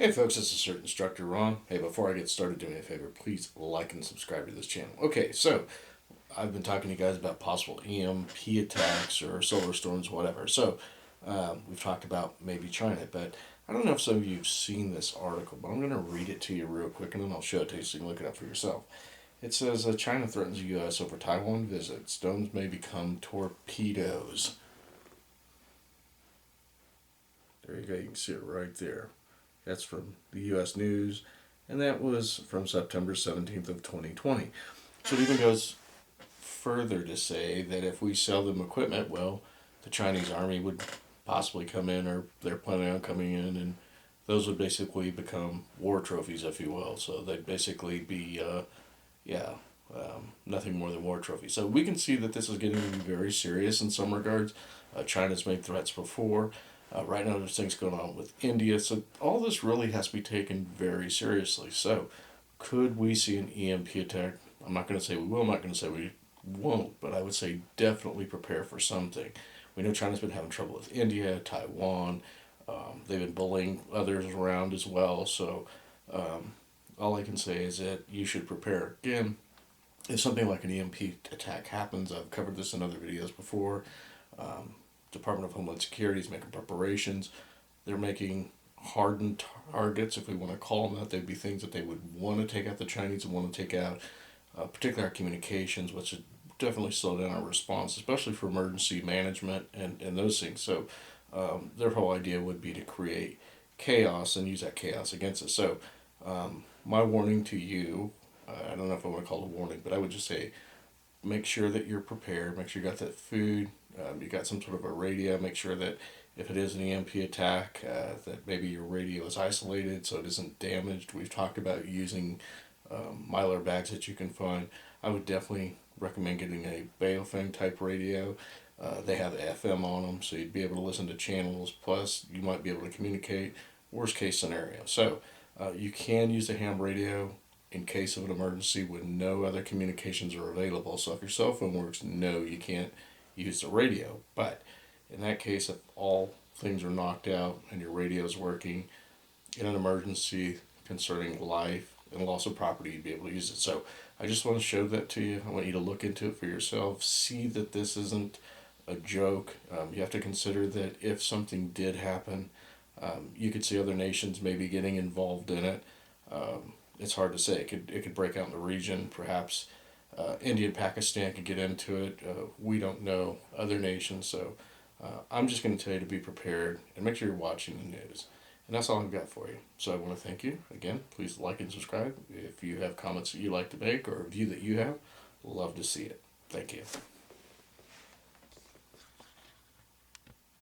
Hey folks, this is CERT Instructor Ron. Hey, before I get started, do me a favor, please like and subscribe to this channel. Okay, so I've been talking to you guys about possible EMP attacks or solar storms, whatever. So we've talked about maybe China, but I don't know if some of you have seen this article, but I'm going to read it to you real quick and then I'll show it to you so you can look it up for yourself. It says China threatens the U.S. over Taiwan visit. Stones may become torpedoes. There you go, you can see it right there. That's from the U.S. News, and that was from September 17th of 2020. So it even goes further to say that if we sell them equipment, well, the Chinese army would possibly come in, or they're planning on coming in, and those would basically become war trophies, if you will. So they'd basically be, nothing more than war trophies. So we can see that this is getting very serious in some regards. China's made threats before. Right now, there's things going on with India. So all this really has to be taken very seriously. So could we see an EMP attack? I'm not going to say we will. I'm not going to say we won't. But I would say definitely prepare for something. We know China's been having trouble with India, Taiwan. They've been bullying others around as well. So all I can say is that you should prepare. Again, if something like an EMP attack happens, I've covered this in other videos before. Department of Homeland Security is making preparations. They're making hardened targets, if we want to call them that. They'd be things that they would want to take out the Chinese and want to take out, particularly our communications, which would definitely slow down our response, especially for emergency management and those things. So their whole idea would be to create chaos and use that chaos against us. So my warning to you, I don't know if I want to call it a warning, but I would just say make sure that you're prepared. Make sure you got that food. You got some sort of a radio. Make sure that if it is an EMP attack, that maybe your radio is isolated so it isn't damaged. We've talked about using mylar bags that you can find. I would definitely recommend getting a Baofeng type radio. They have FM on them, so you'd be able to listen to channels. Plus, you might be able to communicate. Worst case scenario. So you can use a ham radio in case of an emergency when no other communications are available. So if your cell phone works, no, you can't use the radio. But in that case, if all things are knocked out and your radio is working in an emergency concerning life and loss of property, you'd be able to use it. So I just want to show that to you. I want you to look into it for yourself. See that this isn't a joke. You have to consider that if something did happen, you could see other nations maybe getting involved in it. It's hard to say. It could break out in the region. Perhaps India and Pakistan could get into it. We don't know other nations. So I'm just going to tell you to be prepared and make sure you're watching the news. And that's all I've got for you. So I want to thank you. Again, please like and subscribe. If you have comments that you'd like to make or a view that you have, love to see it. Thank you.